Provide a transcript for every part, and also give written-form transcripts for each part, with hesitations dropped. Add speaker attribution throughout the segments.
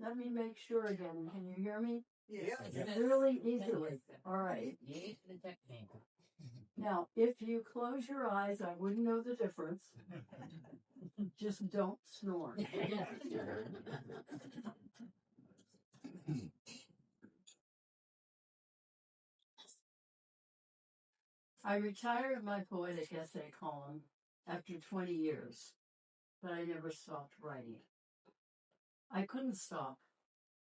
Speaker 1: Let me make sure again. Can you hear me?
Speaker 2: Yeah.
Speaker 1: Really easily. All right. Now, if you close your eyes, I wouldn't know the difference. Just don't snore. I retired my poetic essay column after 20 years, but I never stopped writing. I couldn't stop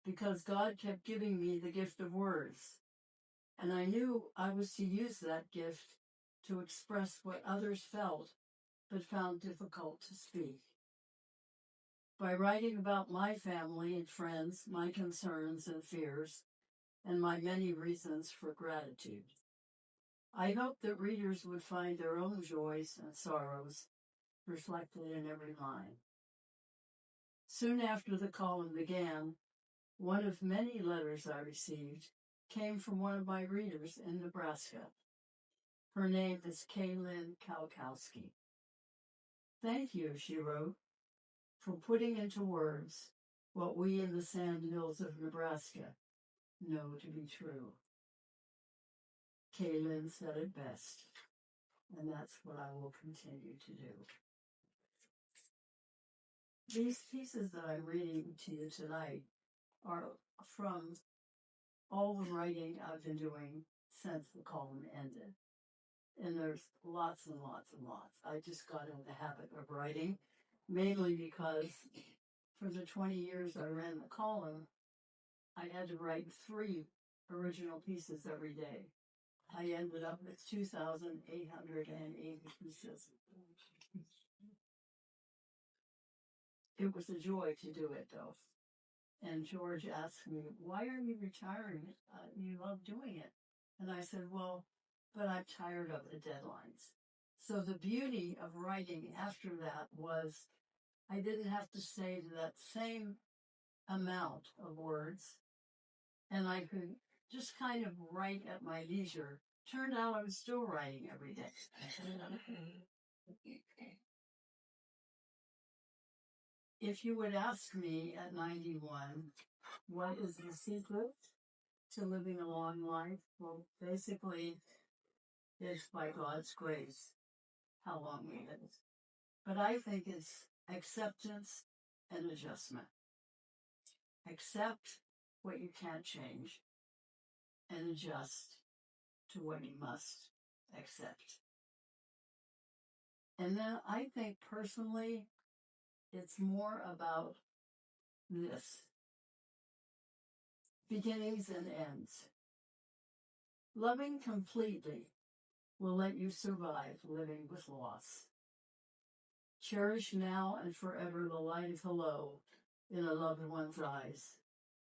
Speaker 1: because God kept giving me the gift of words, and I knew I was to use that gift to express what others felt but found difficult to speak. By writing about my family and friends, my concerns and fears, and my many reasons for gratitude, I hope that readers would find their own joys and sorrows reflected in every line. Soon after the column began, one of many letters I received came from one of my readers in Nebraska. Her name is Kaylin Kalkowski. Thank you, she wrote, for putting into words what we in the sand hills of Nebraska know to be true. Kaylin said it best, and that's what I will continue to do. These pieces that I'm reading to you tonight are from all the writing I've been doing since the column ended. And there's lots and lots and lots. I just got in the habit of writing, mainly because for the 20 years I ran the column, I had to write 3 original pieces every day. I ended up with 2,880 pieces. It was a joy to do it, though. And George asked me, why are you retiring? You love doing it. And I said, well, but I'm tired of the deadlines. So the beauty of writing after that was I didn't have to say that same amount of words, and I could just kind of write at my leisure. Turned out I was still writing every day. If you would ask me at 91, what is the secret to living a long life? Well, basically, it's by God's grace how long we live. But I think it's acceptance and adjustment. Accept what you can't change and adjust to what you must accept. And then I think personally, it's more about this. Beginnings and ends. Loving completely will let you survive living with loss. Cherish now and forever the light of hello in a loved one's eyes,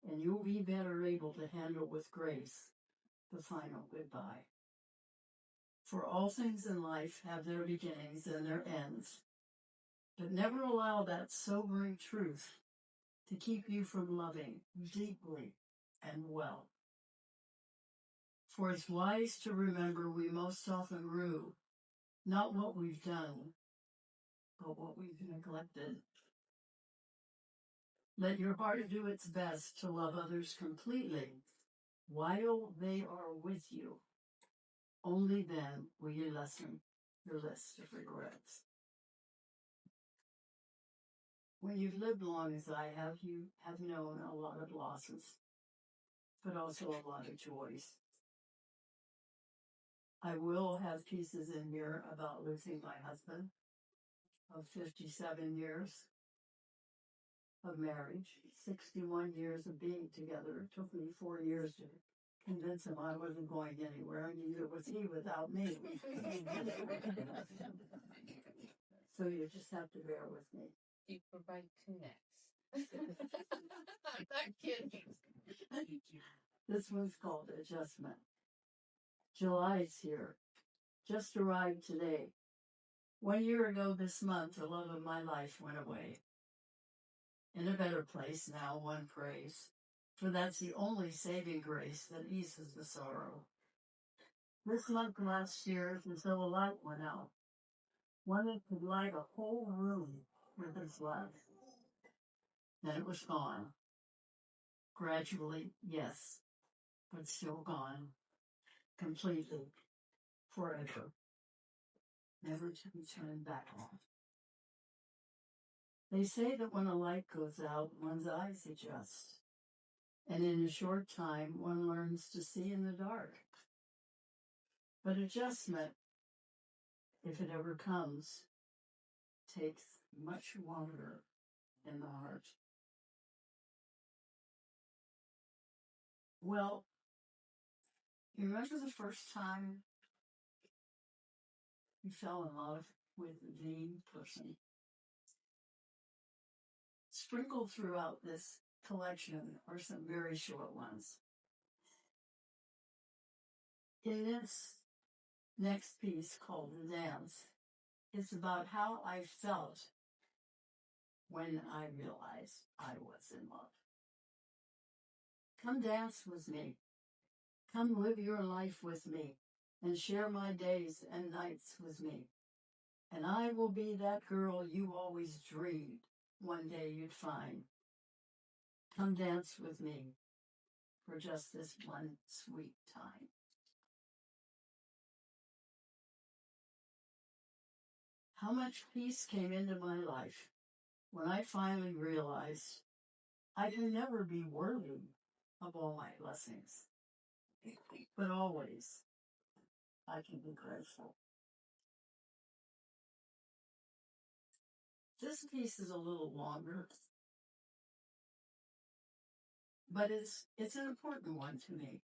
Speaker 1: and you'll be better able to handle with grace the final goodbye. For all things in life have their beginnings and their ends, but never allow that sobering truth to keep you from loving deeply and well. For it's wise to remember we most often rue not what we've done, but what we've neglected. Let your heart do its best to love others completely while they are with you. Only then will you lessen your list of regrets. When you've lived long as I have, you have known a lot of losses, but also a lot of joys. I will have pieces in here about losing my husband of 57 years of marriage, 61 years of being together. It took me 4 years to convince him I wasn't going anywhere, and neither was he without me. So you just have to bear with me.
Speaker 3: You provide connects. I'm not kidding.
Speaker 1: This one's called Adjustment. July's here. Just arrived today. 1 year ago this month, the love of my life went away. In a better place now, one prays, for that's the only saving grace that eases the sorrow. This month last year, until a light went out, one that could light a whole room with its love. Then it was gone. Gradually, yes, but still gone. Completely. Forever. Never to be turned back on. They say that when a light goes out, one's eyes adjust. And in a short time, one learns to see in the dark. But adjustment, if it ever comes, takes much longer in the heart. Well, you remember the first time you fell in love with the person? Sprinkled throughout this collection are some very short ones. In this next piece called The Dance, it's about how I felt when I realized I was in love. Come dance with me. Come live your life with me and share my days and nights with me. And I will be that girl you always dreamed one day you'd find. Come dance with me for just this one sweet time. How much peace came into my life when I finally realized I can never be worthy of all my blessings, but always I can be grateful. This piece is a little longer, but it's an important one to me.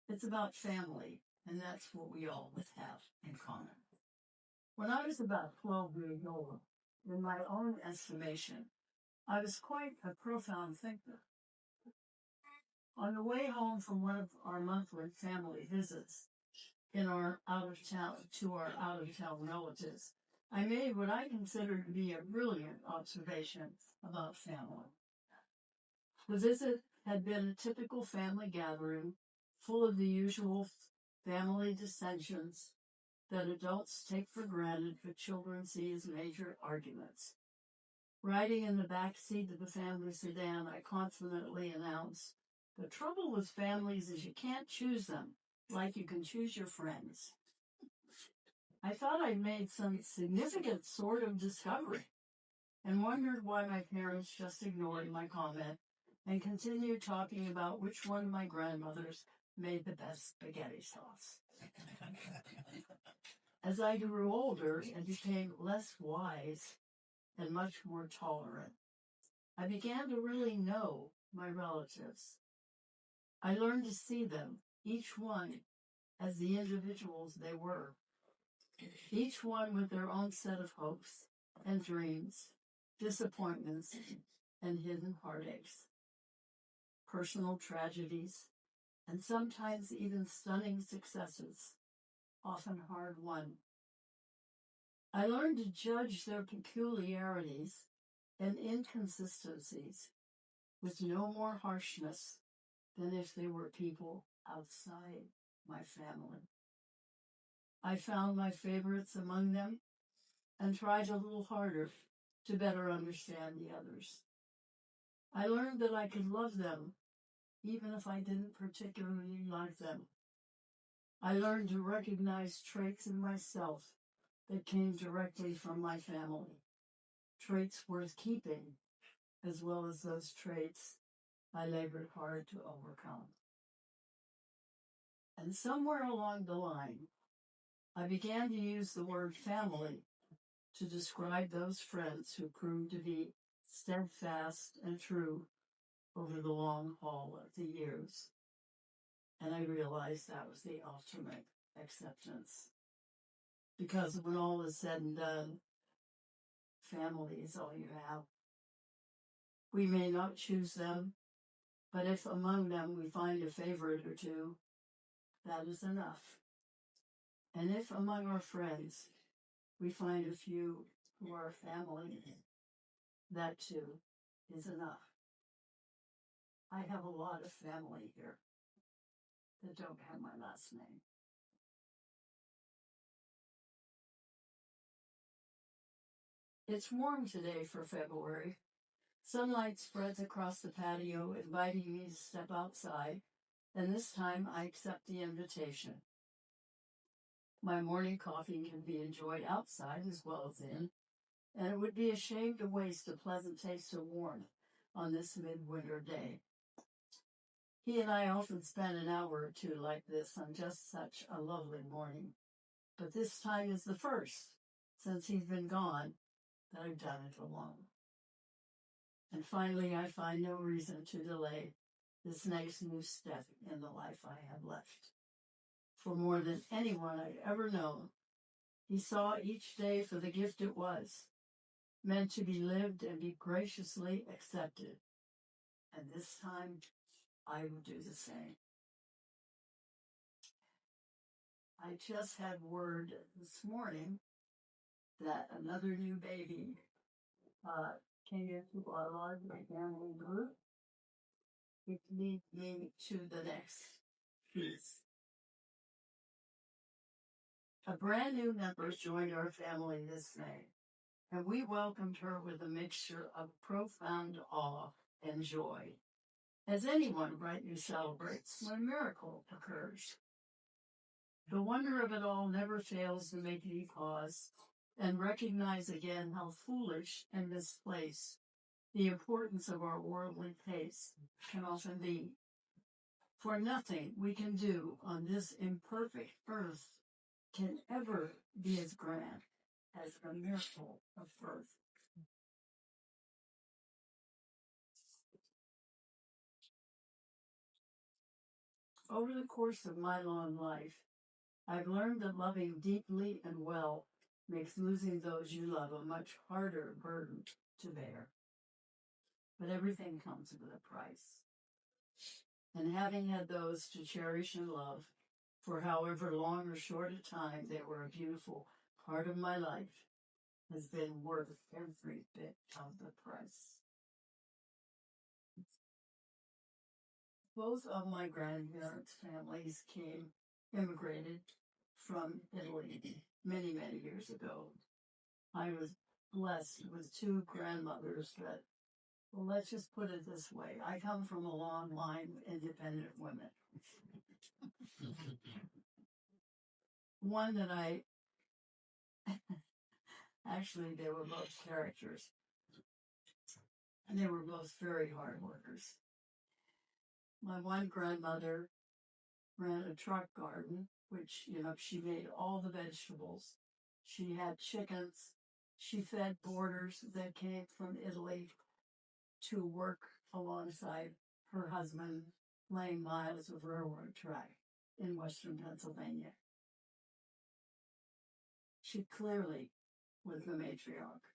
Speaker 1: It's about family, and that's what we all have in common. When I was about 12 years old, in my own estimation, I was quite a profound thinker. On the way home from one of our monthly family visits to our out-of-town relatives, I made what I considered to be a brilliant observation about family. The visit had been a typical family gathering, full of the usual family dissensions that adults take for granted but children see as major arguments. Riding in the back seat of the family sedan, I confidently announced, "The trouble with families is you can't choose them, like you can choose your friends." I thought I'd made some significant sort of discovery and wondered why my parents just ignored my comment and continued talking about which one of my grandmothers made the best spaghetti sauce. As I grew older and became less wise and much more tolerant, I began to really know my relatives. I learned to see them, each one, as the individuals they were, each one with their own set of hopes and dreams, disappointments, and hidden heartaches, personal tragedies, and sometimes even stunning successes, often hard-won. I learned to judge their peculiarities and inconsistencies with no more harshness than if they were people outside my family. I found my favorites among them and tried a little harder to better understand the others. I learned that I could love them even if I didn't particularly like them. I learned to recognize traits in myself that came directly from my family, traits worth keeping, as well as those traits I labored hard to overcome. And somewhere along the line, I began to use the word family to describe those friends who proved to be steadfast and true over the long haul of the years. And I realized that was the ultimate acceptance. Because when all is said and done, family is all you have. We may not choose them, but if among them we find a favorite or two, that is enough. And if among our friends we find a few who are family, that too is enough. I have a lot of family here that don't have my last name. It's warm today for February, Sunlight spreads across the patio, inviting me to step outside, and this time I accept the invitation. My morning coffee can be enjoyed outside as well as in, and it would be a shame to waste a pleasant taste of warmth on this midwinter day. He and I often spend an hour or two like this on just such a lovely morning, but this time is the first, since he's been gone, that I've done it alone. And finally, I find no reason to delay this next new step in the life I have left. For more than anyone I've ever known, he saw each day for the gift it was, meant to be lived and be graciously accepted. And this time, I will do the same. I just had word this morning that another new baby came into our large family group, which leads me to the next piece. A brand new member joined our family this May, and we welcomed her with a mixture of profound awe and joy, as anyone rightly celebrates when a miracle occurs. The wonder of it all never fails to make me pause and recognize again how foolish and misplaced the importance of our worldly pace can often be. For nothing we can do on this imperfect earth can ever be as grand as the miracle of birth. Over the course of my long life, I've learned that loving deeply and well makes losing those you love a much harder burden to bear. But everything comes with a price. And having had those to cherish and love, for however long or short a time they were a beautiful part of my life, has been worth every bit of the price. Both of my grandparents' families immigrated from Italy many, many years ago. I was blessed with two grandmothers that, well, let's just put it this way. I come from a long line of independent women. One that actually, they were both characters. And they were both very hard workers. My one grandmother ran a truck garden, which, she made all the vegetables. She had chickens. She fed boarders that came from Italy to work alongside her husband, laying miles of railroad track in western Pennsylvania. She clearly was the matriarch.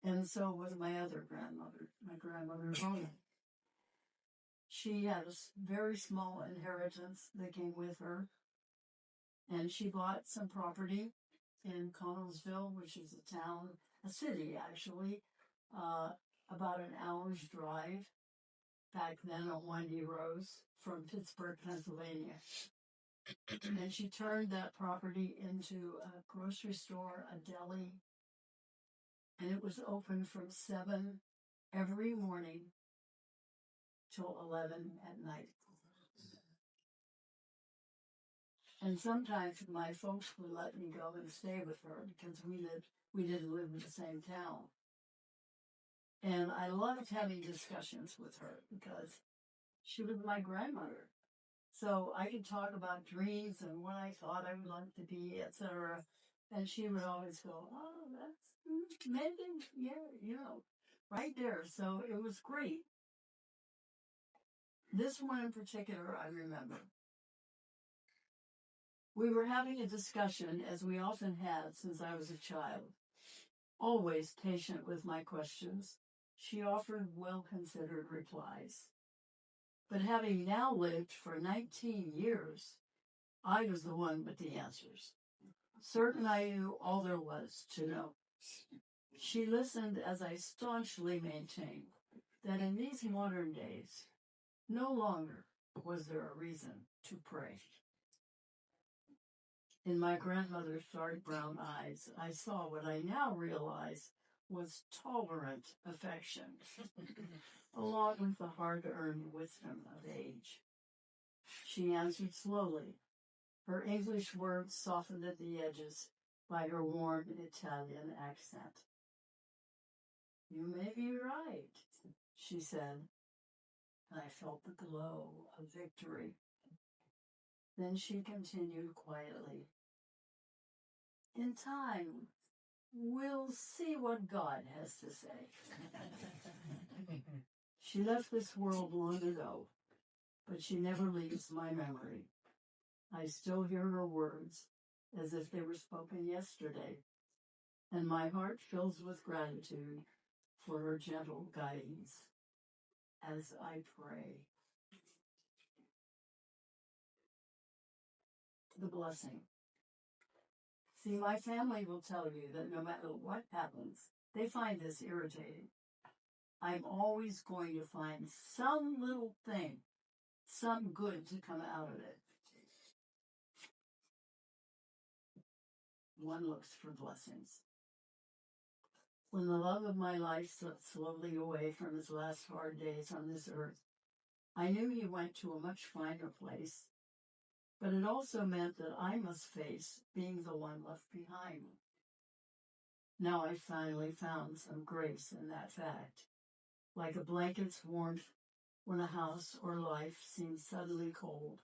Speaker 1: And so was my other grandmother, my grandmother Orland. She had a very small inheritance that came with her, and she bought some property in Connellsville, which is a city actually, about an hour's drive back then on windy roads from Pittsburgh, Pennsylvania. And she turned that property into a grocery store, a deli, and it was open from 7 every morning till 11 at night. And sometimes my folks would let me go and stay with her because we didn't live in the same town. And I loved having discussions with her because she was my grandmother. So I could talk about dreams and what I thought I would like to be, etc. And she would always go, "Oh, that's amazing. Yeah, right there." So it was great. This one in particular, I remember. We were having a discussion, as we often had since I was a child. Always patient with my questions, she offered well-considered replies. But having now lived for 19 years, I was the one with the answers. Certain I knew all there was to know. She listened as I staunchly maintained that in these modern days, no longer was there a reason to pray. In my grandmother's dark brown eyes, I saw what I now realize was tolerant affection, along with the hard-earned wisdom of age. She answered slowly, her English words softened at the edges by her warm Italian accent. "You may be right," she said, and I felt the glow of victory. Then she continued quietly, "In time, we'll see what God has to say." She left this world long ago, but she never leaves my memory. I still hear her words as if they were spoken yesterday, and my heart fills with gratitude for her gentle guidance as I pray. The blessing. See, my family will tell you that no matter what happens, they find this irritating. I'm always going to find some little thing, some good to come out of it. One looks for blessings. When the love of my life slipped slowly away from his last hard days on this earth, I knew he went to a much finer place, but it also meant that I must face being the one left behind. Now I finally found some grace in that fact. Like a blanket's warmth when a house or life seems suddenly cold,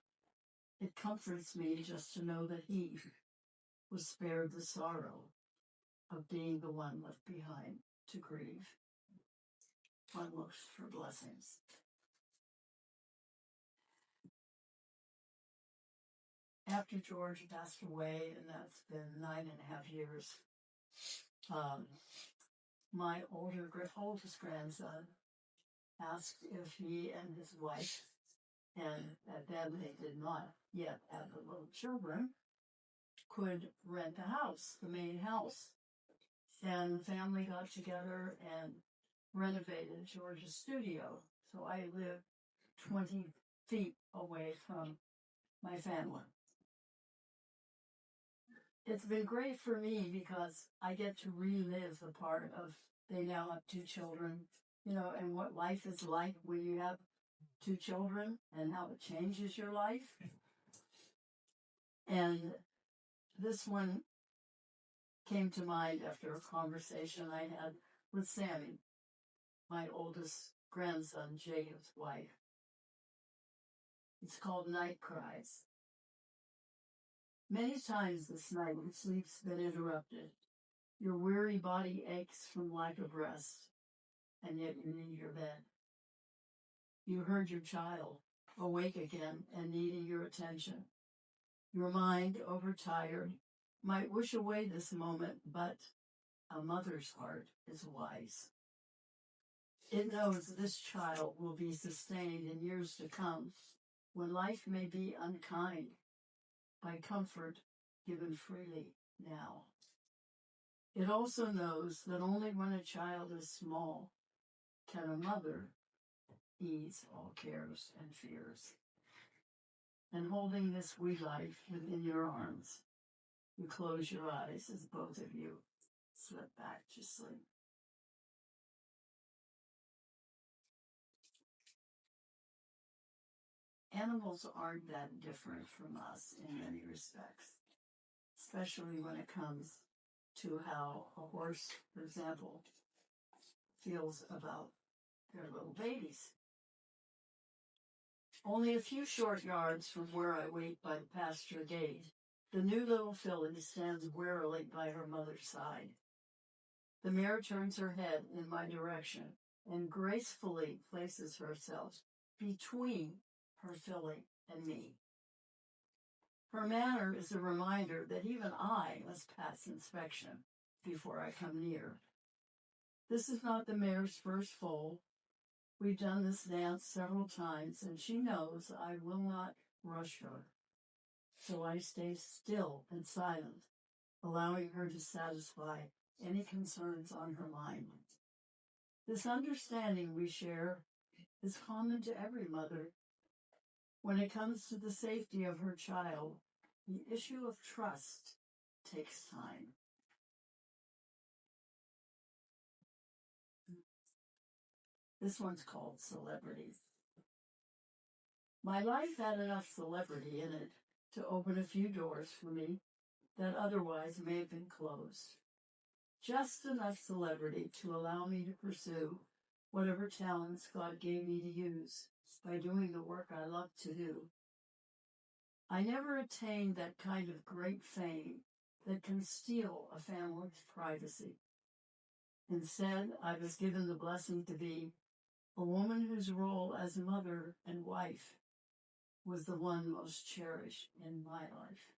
Speaker 1: it comforts me just to know that he was spared the sorrow of being the one left behind to grieve. One looks for blessings. After George passed away, and that's been 9.5 years, my oldest grandson asked if he and his wife, and at then they did not yet have the little children, could rent a house, the main house. And the family got together and renovated George's studio. So I live 20 feet away from my family. It's been great for me because I get to relive the part of they now have 2 children, and what life is like when you have 2 children and how it changes your life. And this one came to mind after a conversation I had with Sammy, my oldest grandson, Jacob's wife. It's called Night Cries. Many times this night when sleep's been interrupted, your weary body aches from lack of rest, and yet you're in your bed. You heard your child awake again and needing your attention. Your mind, overtired, might wish away this moment, but a mother's heart is wise. It knows this child will be sustained in years to come when life may be unkind by comfort given freely now. It also knows that only when a child is small can a mother ease all cares and fears. And holding this wee life within your arms, you close your eyes as both of you slip back to sleep. Animals aren't that different from us in many respects, especially when it comes to how a horse, for example, feels about their little babies. Only a few short yards from where I wait by the pasture gate, the new little filly stands warily by her mother's side. The mare turns her head in my direction and gracefully places herself between her filly and me. Her manner is a reminder that even I must pass inspection before I come near. This is not the mare's first foal. We've done this dance several times, and she knows I will not rush her. So I stay still and silent, allowing her to satisfy any concerns on her mind. This understanding we share is common to every mother. When it comes to the safety of her child, the issue of trust takes time. This one's called Celebrities. My life had enough celebrity in it to open a few doors for me that otherwise may have been closed. Just enough celebrity to allow me to pursue whatever talents God gave me to use by doing the work I love to do. I never attained that kind of great fame that can steal a family's privacy. Instead, I was given the blessing to be a woman whose role as mother and wife was the one most cherished in my life.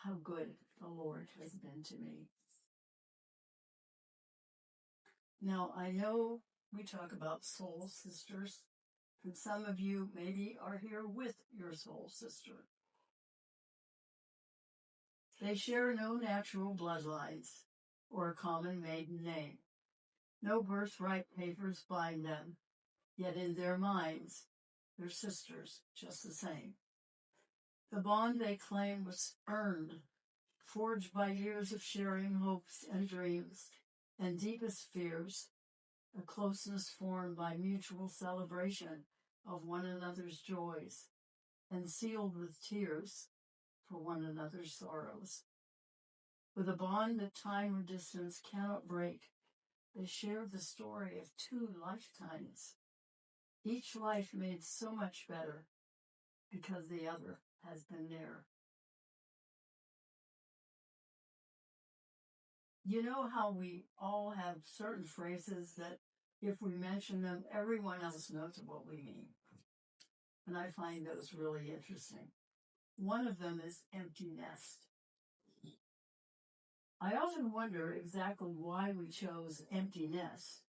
Speaker 1: How good the Lord has been to me. Now, I know we talk about soul sisters, and some of you maybe are here with your soul sister. They share no natural bloodlines or a common maiden name. No birthright papers bind them, yet in their minds, they're sisters just the same. The bond they claim was earned, forged by years of sharing hopes and dreams and deepest fears, a closeness formed by mutual celebration of one another's joys and sealed with tears for one another's sorrows. With a bond that time or distance cannot break, they share the story of 2 lifetimes, each life made so much better because the other has been there. You know how we all have certain phrases that if we mention them, everyone else knows what we mean. And I find those really interesting. One of them is empty nest. I often wonder exactly why we chose empty nest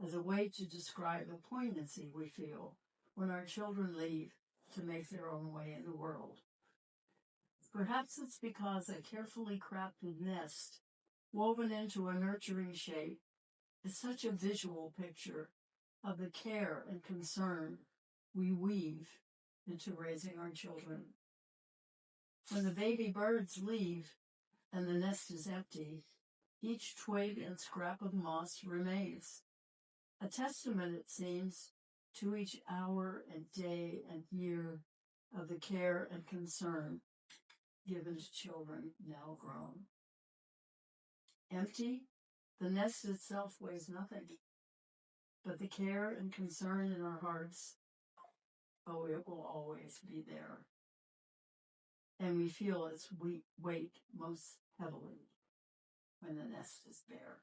Speaker 1: as a way to describe the poignancy we feel when our children leave to make their own way in the world. Perhaps it's because a carefully crafted nest, woven into a nurturing shape, is such a visual picture of the care and concern we weave into raising our children. When the baby birds leave and the nest is empty, each twig and scrap of moss remains, a testament, it seems, to each hour and day and year of the care and concern given to children now grown. Empty, the nest itself weighs nothing, but the care and concern in our hearts, oh, it will always be there. And we feel its weight most heavily when the nest is bare.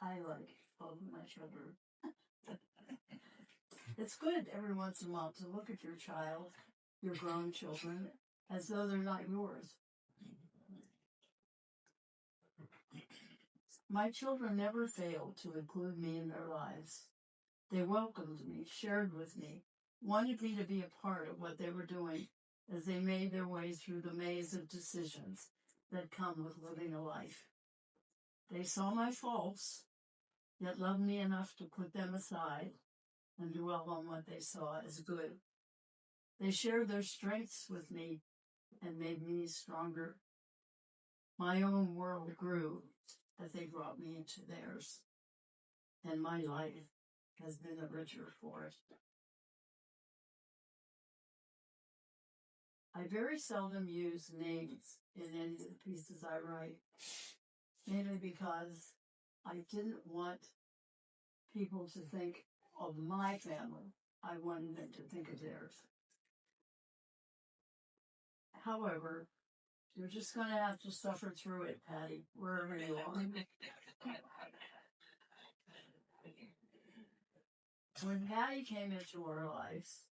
Speaker 1: I like both of my children. It's good every once in a while to look at your child, your grown children, as though they're not yours. My children never failed to include me in their lives. They welcomed me, shared with me, wanted me to be a part of what they were doing as they made their way through the maze of decisions that come with living a life. They saw my faults, yet loved me enough to put them aside and dwell on what they saw as good. They shared their strengths with me and made me stronger. My own world grew as they brought me into theirs, and my life has been a richer for it. I very seldom use names in any of the pieces I write, mainly because I didn't want people to think of my family. I wanted them to think of theirs. However, you're just going to have to suffer through it, Patty, wherever you are. When Patty came into our lives,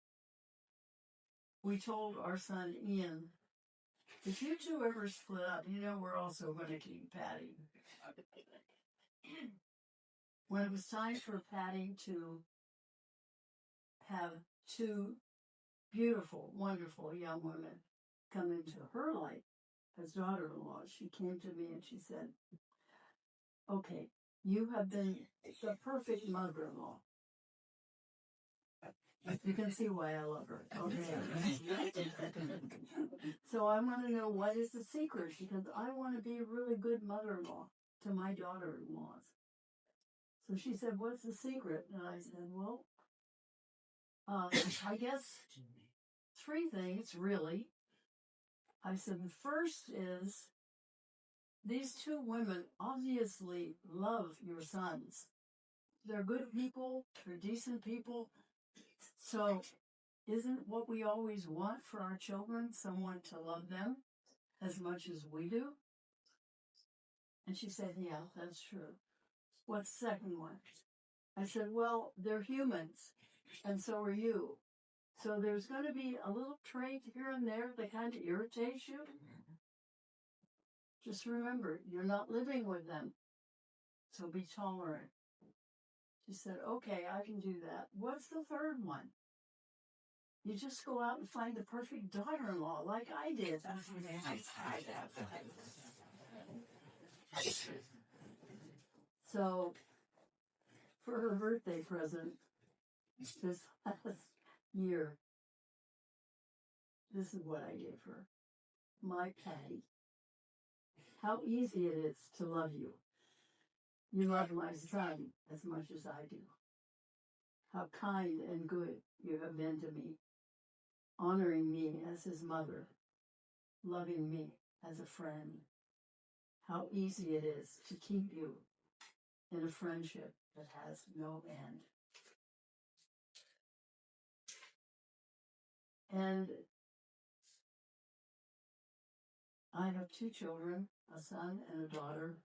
Speaker 1: we told our son Ian, if you two ever split up, you know we're also going to keep Patty. When it was time for Patty to have 2 beautiful, wonderful young women come into her life as daughter-in-law, she came to me and she said, okay, you have been the perfect mother-in-law. You can see why I love her. Okay. So I want to know, what is the secret? Because I want to be a really good mother-in-law to my daughter-in-laws. So she said, what's the secret? And I said, well, I guess 3 things, really. I said, the first is, these 2 women obviously love your sons. They're good people. They're decent people. So isn't what we always want for our children someone to love them as much as we do? And she said, yeah, that's true. What's the second one? I said, well, they're humans, and so are you. So there's going to be a little trait here and there that kind of irritates you. Just remember, you're not living with them, so be tolerant. She said, okay, I can do that. What's the third one? You just go out and find the perfect daughter-in-law like I did. So for her birthday present this last year, this is what I gave her. My Patty. How easy it is to love you. You love my son as much as I do. How kind and good you have been to me, honoring me as his mother, loving me as a friend. How easy it is to keep you in a friendship that has no end. And I have 2 children, a son and a daughter.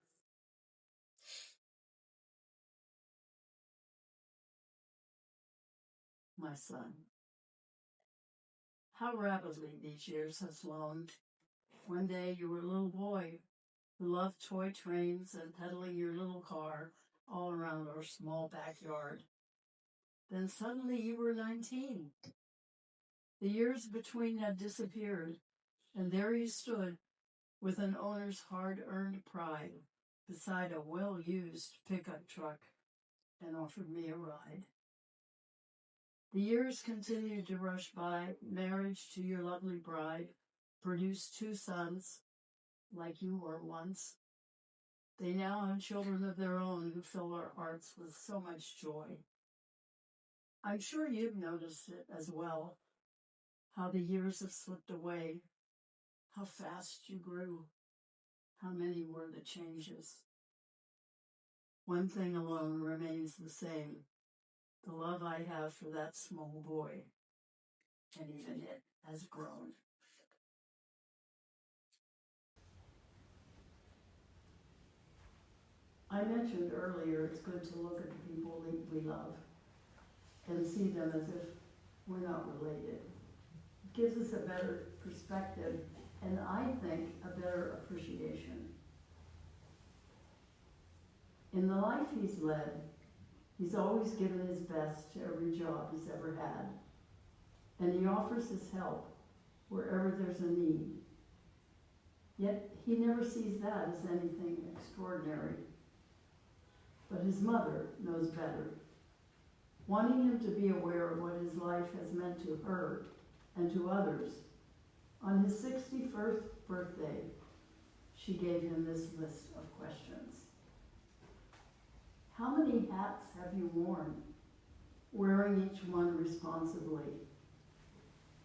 Speaker 1: My son. How rapidly these years have flown. One day you were a little boy who loved toy trains and pedaling your little car all around our small backyard. Then suddenly you were 19. The years between had disappeared, and there you stood with an owner's hard-earned pride beside a well-used pickup truck and offered me a ride. The years continued to rush by. Marriage to your lovely bride produced 2 sons, like you were once. They now have children of their own who fill our hearts with so much joy. I'm sure you've noticed it as well, how the years have slipped away, how fast you grew, how many were the changes. One thing alone remains the same, the love I have for that small boy, and even it has grown. I mentioned earlier it's good to look at the people we love and see them as if we're not related. It gives us a better perspective and I think a better appreciation. In the life he's led, he's always given his best to every job he's ever had, and he offers his help wherever there's a need. Yet he never sees that as anything extraordinary. But his mother knows better. Wanting him to be aware of what his life has meant to her and to others, on his 61st birthday, she gave him this list of questions. How many hats have you worn, wearing each one responsibly?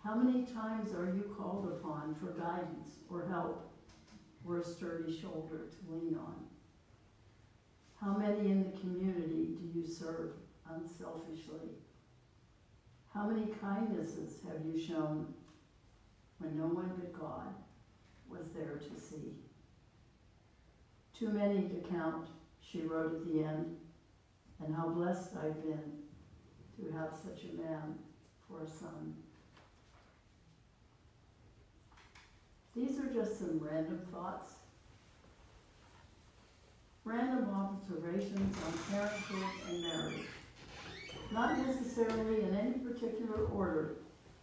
Speaker 1: How many times are you called upon for guidance or help or a sturdy shoulder to lean on? How many in the community do you serve unselfishly? How many kindnesses have you shown when no one but God was there to see? Too many to count, she wrote at the end, and how blessed I've been to have such a man for a son. These are just some random thoughts, random observations on parenthood and marriage, not necessarily in any particular order,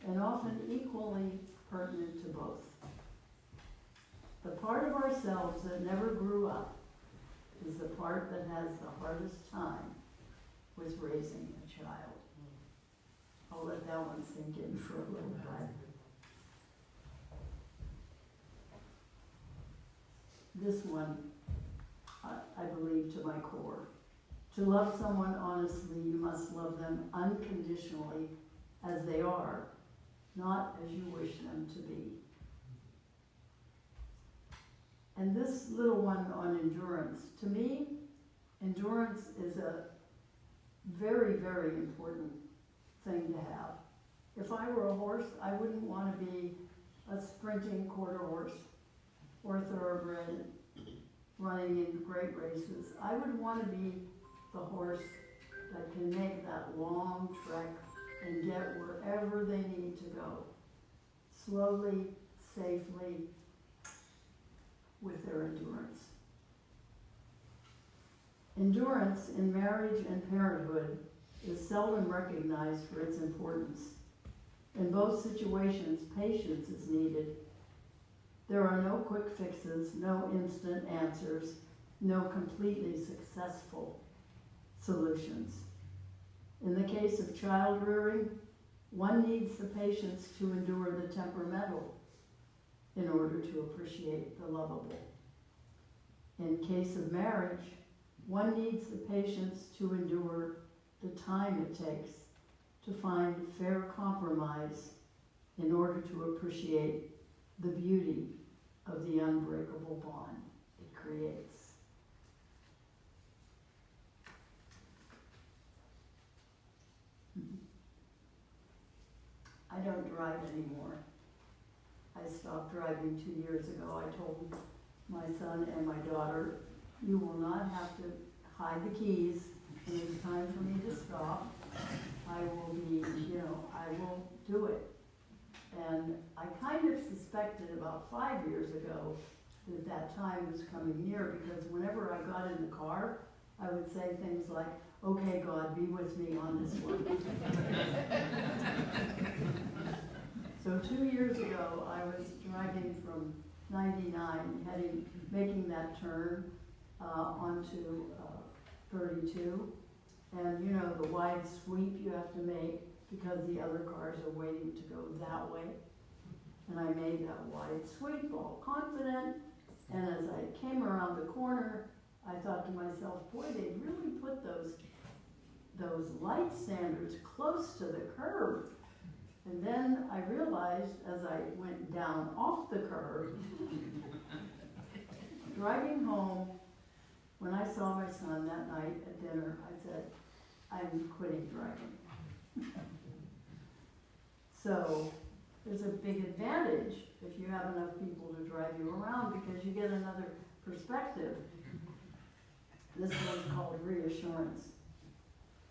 Speaker 1: and often equally pertinent to both. The part of ourselves that never grew up is the part that has the hardest time with raising a child. I'll let let that one sink in for a little bit. This one, I believe to my core. To love someone honestly, you must love them unconditionally as they are, not as you wish them to be. And this little one on endurance, to me, endurance is a very, very important thing to have. If I were a horse, I wouldn't want to be a sprinting quarter horse or thoroughbred running in great races. I would want to be the horse that can make that long trek and get wherever they need to go, slowly, safely, with their endurance. Endurance in marriage and parenthood is seldom recognized for its importance. In both situations, patience is needed. There are no quick fixes, no instant answers, no completely successful solutions. In the case of child rearing, one needs the patience to endure the temperamental in order to appreciate the lovable. In case of marriage, one needs the patience to endure the time it takes to find fair compromise in order to appreciate the beauty of the unbreakable bond it creates. I don't drive anymore. I stopped driving 2 years ago. I told my son and my daughter, you will not have to hide the keys when it's time for me to stop. I will be, I will do it. And I kind of suspected about 5 years ago that that time was coming near, because whenever I got in the car, I would say things like, okay, God, be with me on this one. So 2 years ago, I was driving from 99, making that turn onto 32. And the wide sweep you have to make because the other cars are waiting to go that way. And I made that wide sweep, all confident. And as I came around the corner, I thought to myself, boy, they really put those light standards close to the curb. And then I realized as I went down off the curb, driving home, when I saw my son that night at dinner, I said, I'm quitting driving. So there's a big advantage if you have enough people to drive you around, because you get another perspective. This one's called reassurance.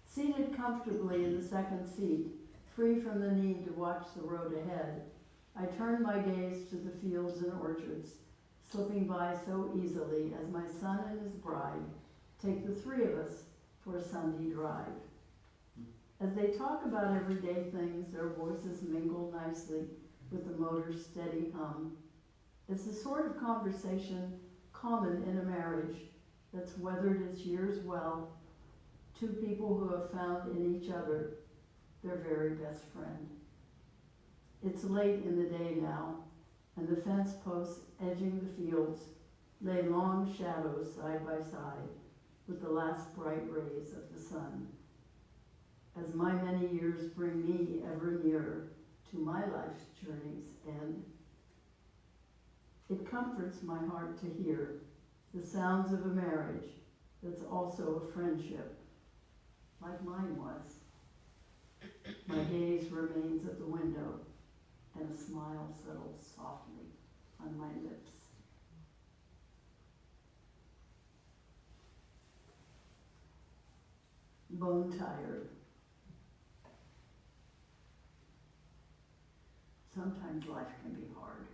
Speaker 1: Seated comfortably in the second seat, free from the need to watch the road ahead, I turn my gaze to the fields and orchards, slipping by so easily as my son and his bride take the three of us for a Sunday drive. As they talk about everyday things, their voices mingle nicely with the motor's steady hum. It's the sort of conversation common in a marriage that's weathered its years well, two people who have found in each other their very best friend. It's late in the day now, and the fence posts edging the fields lay long shadows side by side with the last bright rays of the sun. As my many years bring me ever nearer to my life's journey's end, it comforts my heart to hear the sounds of a marriage that's also a friendship, like mine was. My gaze remains at the window, and a smile settles softly on my lips. Bone tired. Sometimes life can be hard.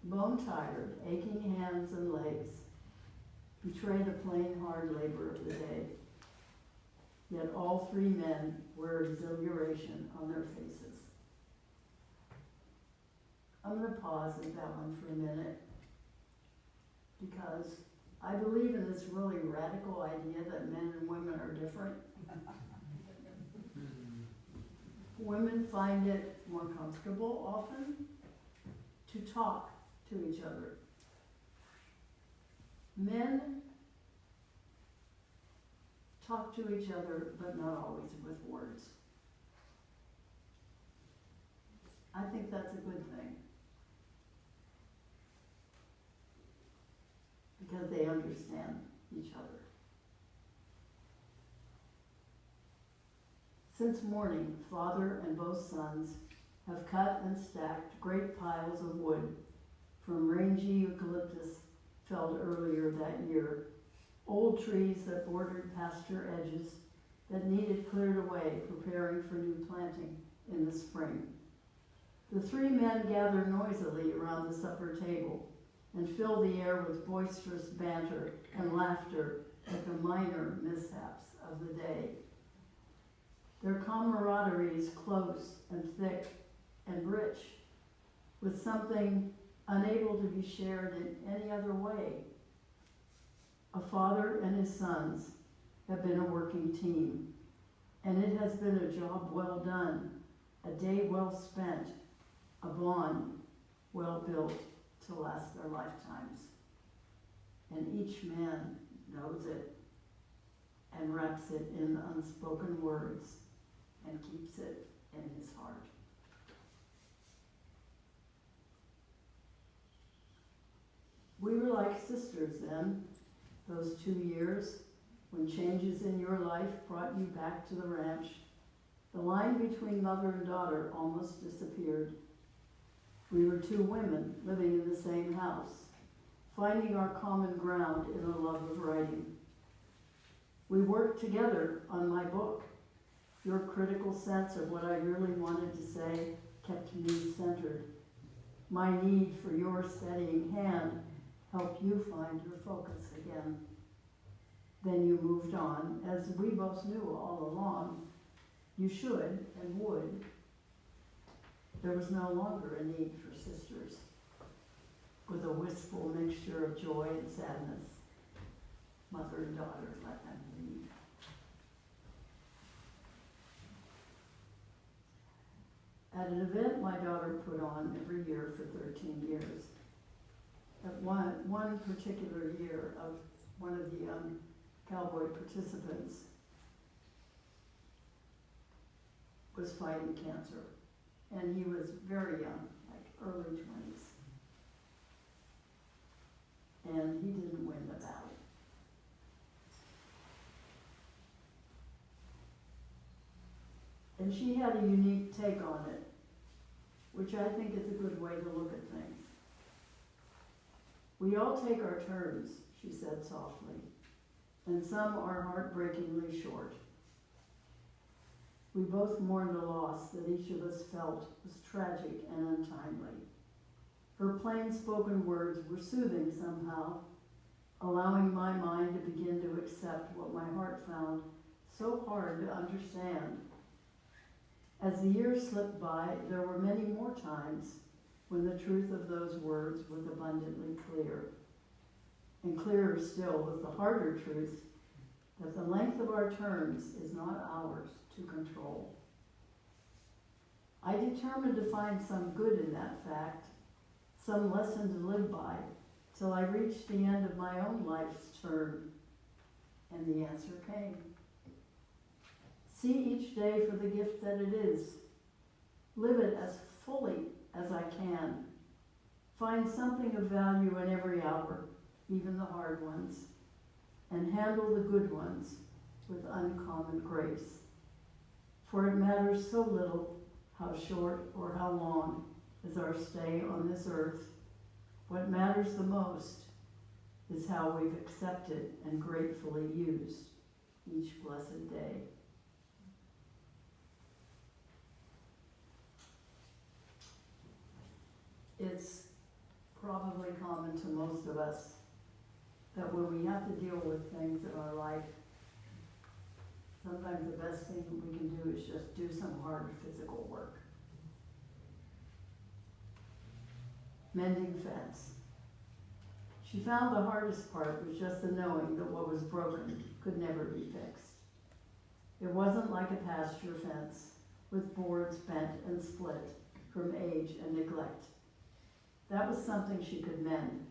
Speaker 1: Bone tired, aching hands and legs betray the plain hard labor of the day. Yet all three men wear exhilaration on their faces. I'm going to pause at that one for a minute, because I believe in this really radical idea that men and women are different. Women find it more comfortable often to talk to each other. Men talk to each other, but not always with words. I think that's a good thing, because they understand each other. Since morning, father and both sons have cut and stacked great piles of wood from rangy eucalyptus felled earlier that year, old trees that bordered pasture edges that needed cleared away, preparing for new planting in the spring. The three men gather noisily around the supper table and fill the air with boisterous banter and laughter at the minor mishaps of the day. Their camaraderie is close and thick and rich, with something unable to be shared in any other way. A father and his sons have been a working team, and it has been a job well done, a day well spent, a bond well built to last their lifetimes. And each man knows it and wraps it in unspoken words and keeps it in his heart. We were like sisters then, those 2 years when changes in your life brought you back to the ranch. The line between mother and daughter almost disappeared. We were two women living in the same house, finding our common ground in a love of writing. We worked together on my book. Your critical sense of what I really wanted to say kept me centered. My need for your steadying hand helped you find your focus again. Then you moved on, as we both knew all along. You should and would. There was no longer a need for sisters, with a wistful mixture of joy and sadness. Mother and daughter let them lead. At an event my daughter put on every year for 13 years, at one particular year of one of the young cowboy participants was fighting cancer, and he was very young, like early 20s, and he didn't win the battle. And she had a unique take on it, which I think is a good way to look at things. We all take our turns, she said softly, and some are heartbreakingly short. We both mourned a loss that each of us felt was tragic and untimely. Her plain-spoken words were soothing somehow, allowing my mind to begin to accept what my heart found so hard to understand. As the years slipped by, there were many more times when the truth of those words was abundantly clear. And clearer still was the harder truth that the length of our terms is not ours to control. I determined to find some good in that fact, some lesson to live by, till I reached the end of my own life's term, and the answer came. See each day for the gift that it is. Live it as fully as I can. Find something of value in every hour, even the hard ones, and handle the good ones with uncommon grace. For it matters so little how short or how long is our stay on this earth. What matters the most is how we've accepted and gratefully used each blessed day. It's probably common to most of us that when we have to deal with things in our life, sometimes the best thing that we can do is just do some hard physical work. Mending fence. She found the hardest part was just the knowing that what was broken could never be fixed. It wasn't like a pasture fence. with boards bent and split from age and neglect. That was something she could mend.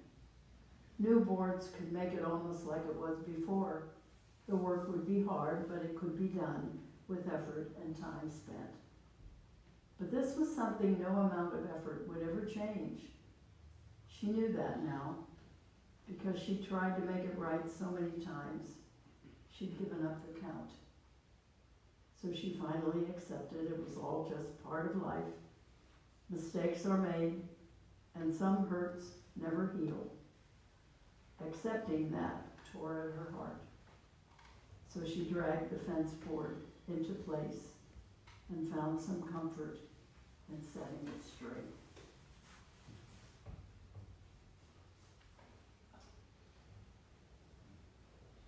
Speaker 1: New boards could make it almost like it was before. The work would be hard, but it could be done with effort and time spent. But this was something no amount of effort would ever change. She knew that now, because she tried to make it right so many times. She'd given up the count. So she finally accepted it was all just part of life. Mistakes are made, and some hurts never heal. Accepting that tore at her heart. So she dragged the fence board into place and found some comfort in setting it straight.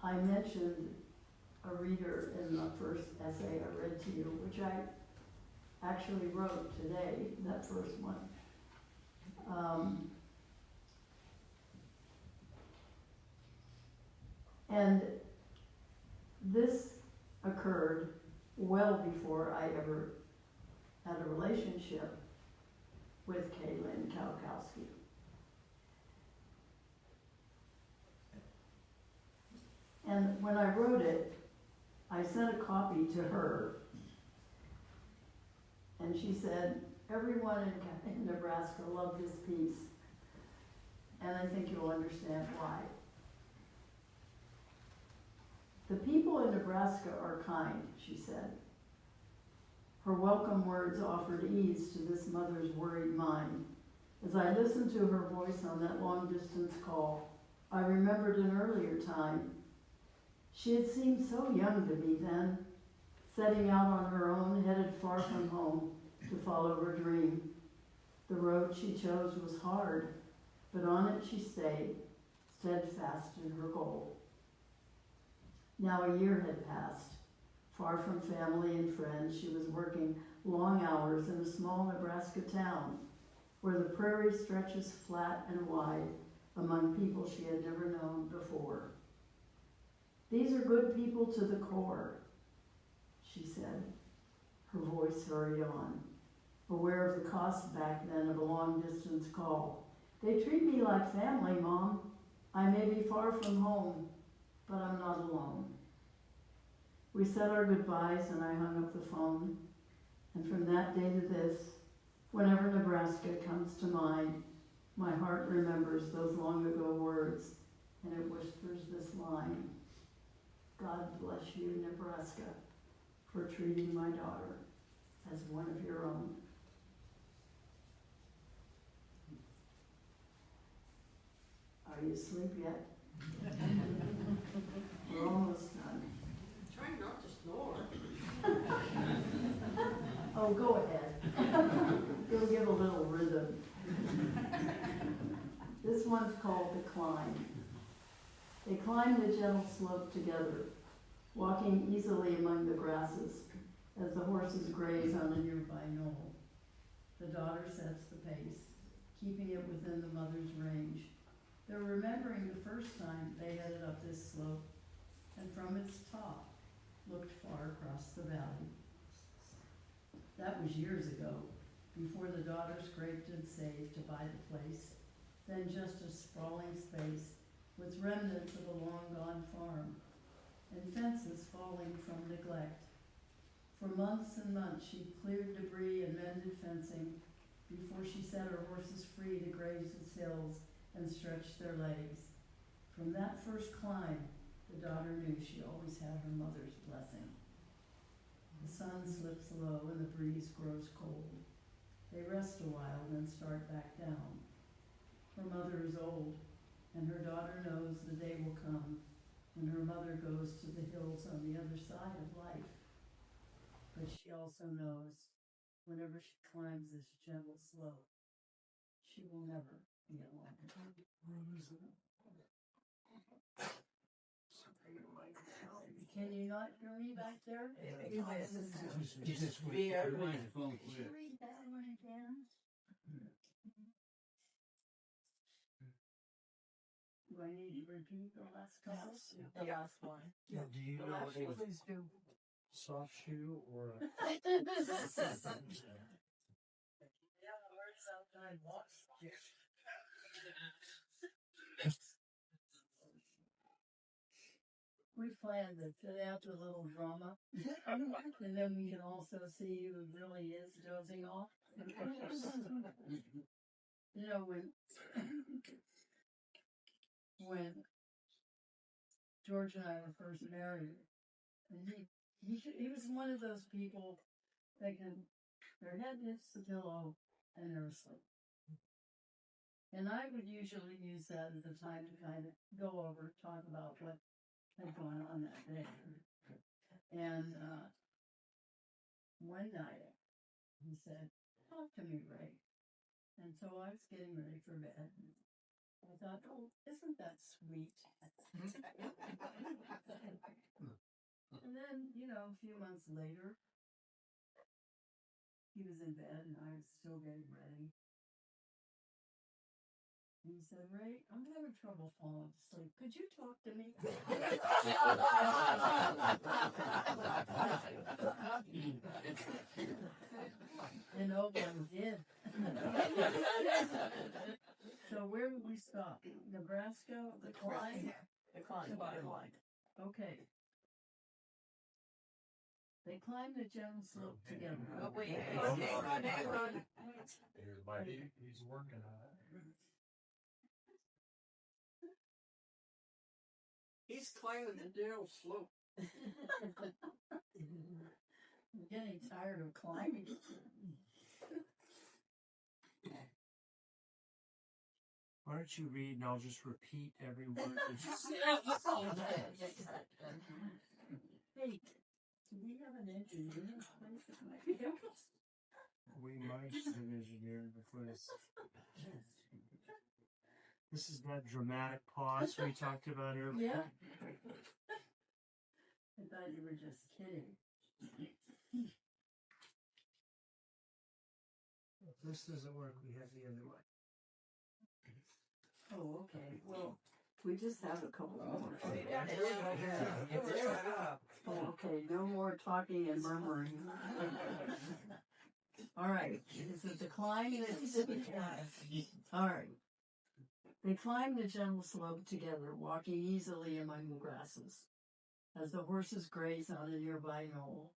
Speaker 1: I mentioned a reader in the first essay I read to you, which I actually wrote today, that first one. And this occurred well before I ever had a relationship with Kaylin Kalkowski. And when I wrote it, I sent a copy to her, and she said, everyone in Nebraska loved this piece, and I think you'll understand why. The people in Nebraska are kind, she said. Her welcome words offered ease to this mother's worried mind. As I listened to her voice on that long-distance call, I remembered an earlier time. She had seemed so young to me then, setting out on her own, headed far from home to follow her dream. The road she chose was hard, but on it she stayed, steadfast in her goal. Now a year had passed. Far from family and friends, she was working long hours in a small Nebraska town where the prairie stretches flat and wide among people she had never known before. These are good people to the core, she said. Her voice hurried on, aware of the cost back then of a long-distance call. They treat me like family, Mom. I may be far from home, but I'm not alone. We said our goodbyes and I hung up the phone. And from that day to this, whenever Nebraska comes to mind, my heart remembers those long ago words and it whispers this line. God bless you, Nebraska, for treating my daughter as one of your own. Are you asleep yet? We're almost done.
Speaker 3: Trying not to snore.
Speaker 1: Oh, go ahead. It'll give a little rhythm. This one's called The Climb. They climbed the gentle slope together, walking easily among the grasses as the horses graze on a nearby knoll. The daughter sets the pace, keeping it within the mother's range. They're remembering the first time they headed up this slope, and from its top looked far across the valley. That was years ago, before the daughter scraped and saved to buy the place, then just a sprawling space with remnants of a long-gone farm and fences falling from neglect. For months and months she cleared debris and mended fencing before she set her horses free to graze its hills and stretch their legs. From that first climb, the daughter knew she always had her mother's blessing. The sun slips low and the breeze grows cold. They rest a while, then start back down. Her mother is old, and her daughter knows the day will come when her mother goes to the hills on the other side of life. But she also knows whenever she climbs this gentle slope, she will never be alone. Can you not hear me back there?
Speaker 3: Just be our
Speaker 1: Could you read that one again? Do I need to repeat the last couple?
Speaker 3: The last one.
Speaker 2: Yeah, do you know what it was?
Speaker 3: Please do.
Speaker 2: soft shoe or a...
Speaker 1: We planned to fit out a little drama, and then we can also see who really is dozing off. You know, when George and I were first married, and he was one of those people that can, their head hits the pillow and they're asleep. And I would usually use that as a time to kind of go over, talk about what had gone on that day. And one night, he said, "Talk to me, Ray." And so I was getting ready for bed. I thought, "Oh, isn't that sweet?" And then, you know, a few months later, he was in bed and I was still getting ready. And he said, "Ray, I'm having trouble falling asleep. Could you talk to me?" And Orland did. So where did we stop? Nebraska? The climb?
Speaker 3: The climb.
Speaker 1: Okay. They climbed the gentle slope together.
Speaker 3: Oh, wait. Hang on.
Speaker 2: He's working on it.
Speaker 3: He's climbing the gentle slope.
Speaker 1: I'm getting tired of climbing.
Speaker 2: Why don't you read and I'll just repeat every word that you say.
Speaker 1: Hey, do we have an engineer in place that might be helping us?
Speaker 2: We might have engineered before this. This is that dramatic pause we talked about earlier.
Speaker 1: Yeah. I thought you were just kidding.
Speaker 2: If this doesn't work, we have the other one.
Speaker 1: Oh, okay. Well, we just have a couple more. Oh, okay. No more talking and murmuring. All right. Is it the climb? All right. They climbed the gentle slope together, walking easily among the grasses. As the horses graze on a nearby knoll,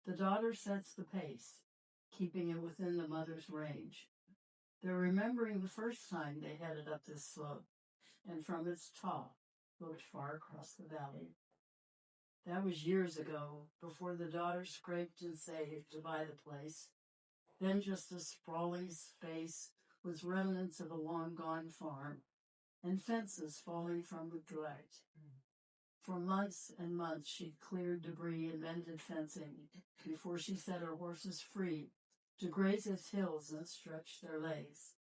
Speaker 1: the daughter sets the pace, keeping it within the mother's range. They're remembering the first time they headed up this slope, and from its top looked far across the valley. That was years ago, before the daughter scraped and saved to buy the place. Then just a sprawling space with remnants of a long-gone farm, and fences falling from neglect. For months and months she'd cleared debris and mended fencing before she set her horses free to graze its hills and stretch their legs.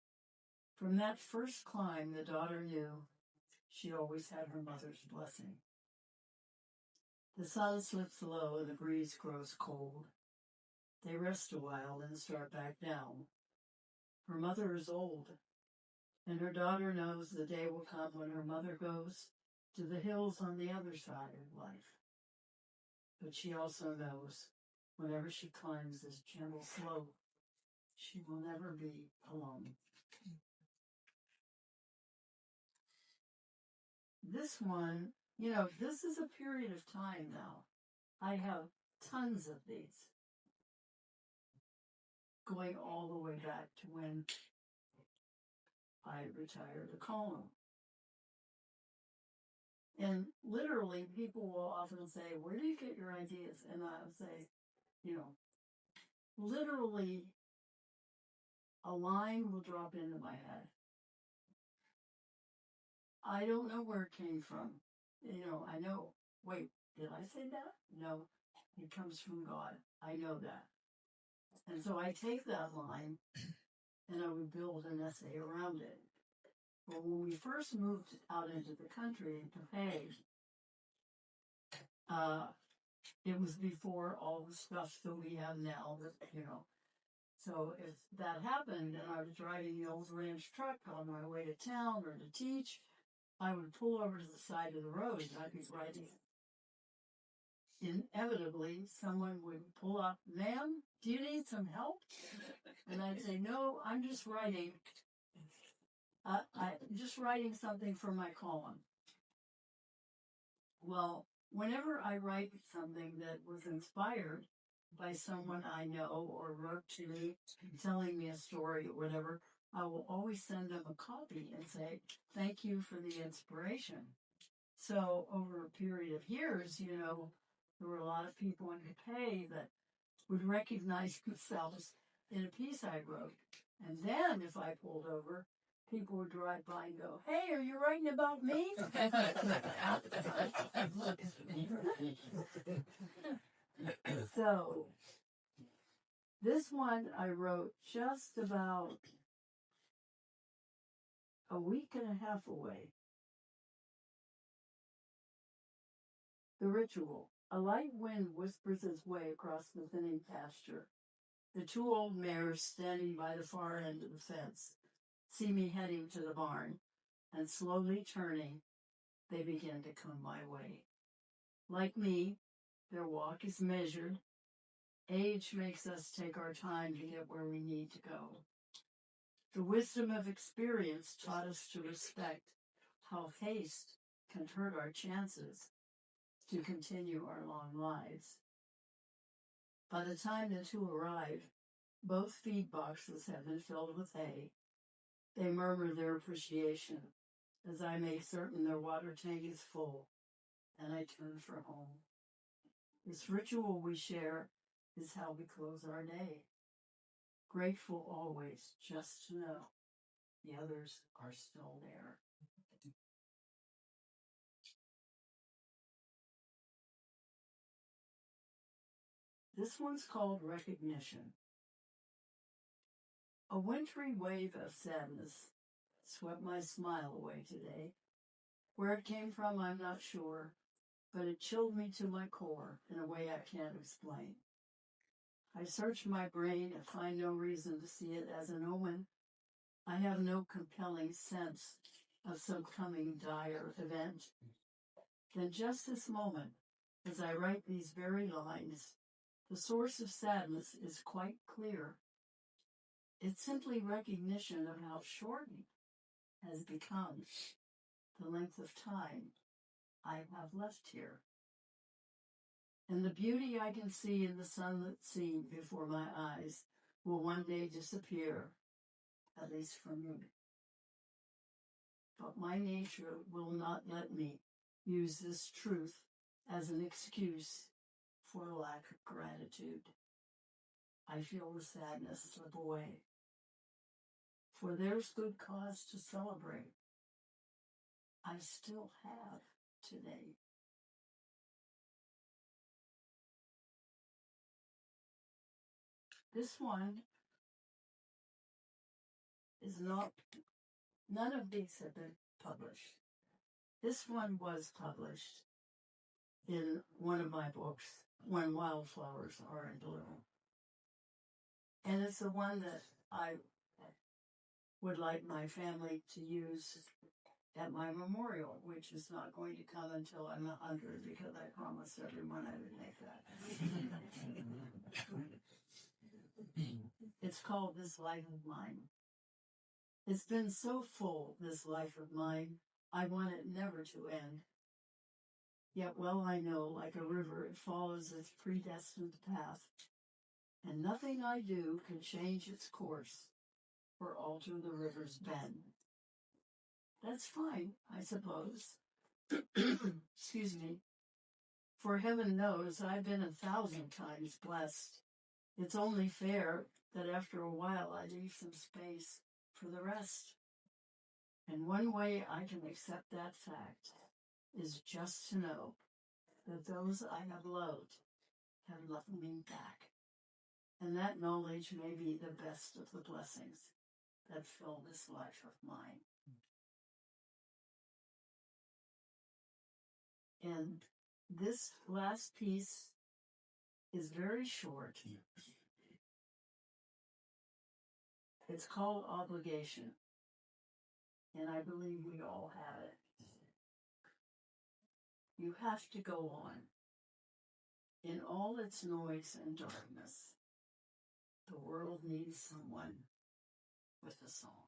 Speaker 1: From that first climb, the daughter knew she always had her mother's blessing. The sun slips low and the breeze grows cold. They rest a while and start back down. Her mother is old, and her daughter knows the day will come when her mother goes to the hills on the other side of life. But she also knows whenever she climbs this gentle slope, she will never be alone. This one, you know, this is a period of time now. I have tons of these going all the way back to when I retired a column. And literally, people will often say, "Where do you get your ideas?" And I'll say, you know, literally, a line will drop into my head. I don't know where it came from. You know, I know, wait, did I say that? No, it comes from God. I know that. And so I take that line and I would build an essay around it. But when we first moved out into the country to pay, it was before all the stuff that we have now, that, you know. So if that happened and I was driving the old ranch truck on my way to town or to teach, I would pull over to the side of the road and I'd be writing. inevitably someone would pull up, "Ma'am, do you need some help?" And I'd say, "No, I'm just writing. I'm just writing something for my column." Well, whenever I write something that was inspired by someone I know or wrote to me, telling me a story or whatever, I will always send them a copy and say, "Thank you for the inspiration." So over a period of years, there were a lot of people in Pay that would recognize themselves in a piece I wrote. And then if I pulled over, people would drive by and go, "Hey, are you writing about me?" So this one I wrote just about a week and a half away. The ritual. A light wind whispers its way across the thinning pasture. The two old mares standing by the far end of the fence see me heading to the barn, and slowly turning, they begin to come my way. Like me, their walk is measured. Age makes us take our time to get where we need to go. The wisdom of experience taught us to respect how haste can hurt our chances to continue our long lives. By the time the two arrive, both feed boxes have been filled with hay. They murmur their appreciation as I make certain their water tank is full, and I turn for home. This ritual we share is how we close our day. Grateful always just to know the others are still there. This one's called Recognition. A wintry wave of sadness swept my smile away today. Where it came from, I'm not sure, but it chilled me to my core in a way I can't explain. I search my brain and find no reason to see it as an omen. I have no compelling sense of some coming dire event. Then just this moment, as I write these very lines, the source of sadness is quite clear. It's simply recognition of how short has become the length of time I have left here. And the beauty I can see in the sunlit scene before my eyes will one day disappear, at least for me. But my nature will not let me use this truth as an excuse for a lack of gratitude. I feel the sadness slip away, for there's good cause to celebrate. I still have today. This one is not, none of these have been published. This one was published in one of my books, When Wildflowers Are in Bloom. And it's the one that I would like my family to use at my memorial, which is not going to come until I'm 100, because I promised everyone I would make that. It's called This Life of Mine. It's been so full, this life of mine, I want it never to end. Yet well I know, like a river, it follows its predestined path, and nothing I do can change its course or alter the river's bend. That's fine, I suppose. Excuse me. For heaven knows I've been 1,000 times blessed. It's only fair that after a while I leave some space for the rest. And one way I can accept that fact is just to know that those I have loved have loved me back. And that knowledge may be the best of the blessings that fill this life of mine. And this last piece is very short. It's called Obligation, and I believe we all have it. You have to go on. In all its noise and darkness, the world needs someone with a song.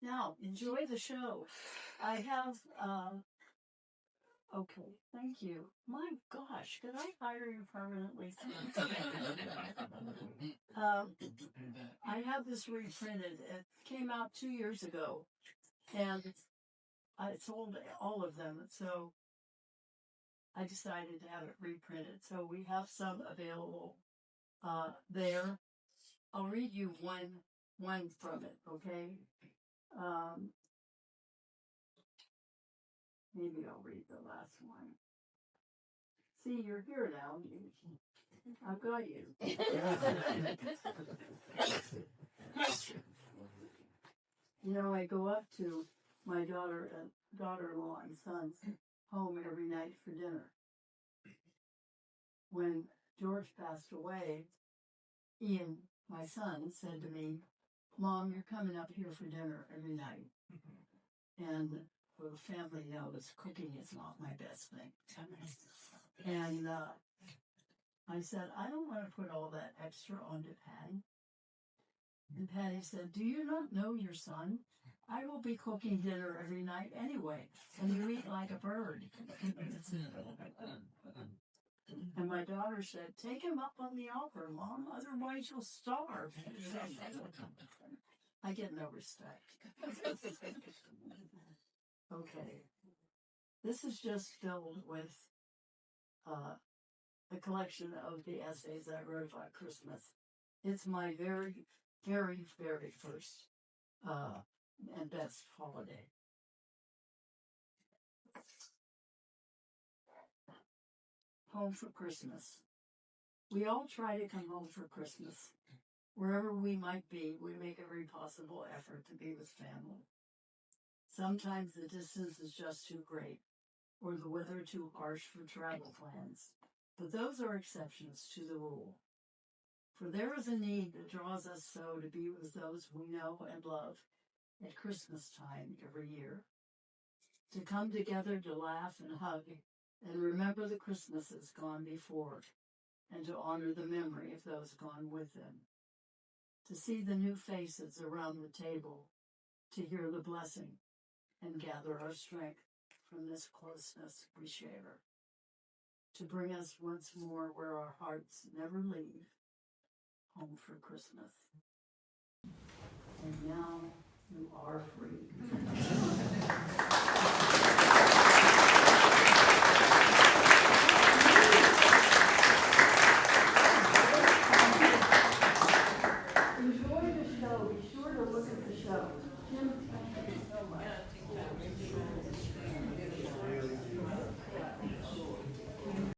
Speaker 1: Now, enjoy the show. I have, okay, thank you. My gosh, could I hire you permanently? I have this reprinted. It came out 2 years ago, and I sold all of them, so I decided to have it reprinted. So we have some available there. I'll read you one from it, okay? Maybe I'll read the last one. See, you're here now. I've got you. You know, I go up to my daughter-in-law and son's home every night for dinner. When George passed away, Ian, my son, said to me, "Mom, you're coming up here for dinner every night." And the family knows cooking is not my best thing. And I said, "I don't want to put all that extra onto Patty." And Patty said, "Do you not know your son? I will be cooking dinner every night anyway, and you eat like a bird." And my daughter said, "Take him up on the offer, Mom, otherwise you'll starve." I get no respect. Okay. This is just filled with a collection of the essays I wrote about Christmas. It's my very, very, very first and best holiday. Home for Christmas. We all try to come home for Christmas. Wherever we might be, we make every possible effort to be with family. Sometimes the distance is just too great, or the weather too harsh for travel plans. But those are exceptions to the rule. For there is a need that draws us so to be with those we know and love at Christmas time every year. To come together to laugh and hug and remember the Christmases gone before, and to honor the memory of those gone with them. To see the new faces around the table, to hear the blessing, and gather our strength from this closeness we share. To bring us once more where our hearts never leave, home for Christmas. And now you are free. Enjoy the show. Be sure to look at the show. Jim, thank you so much.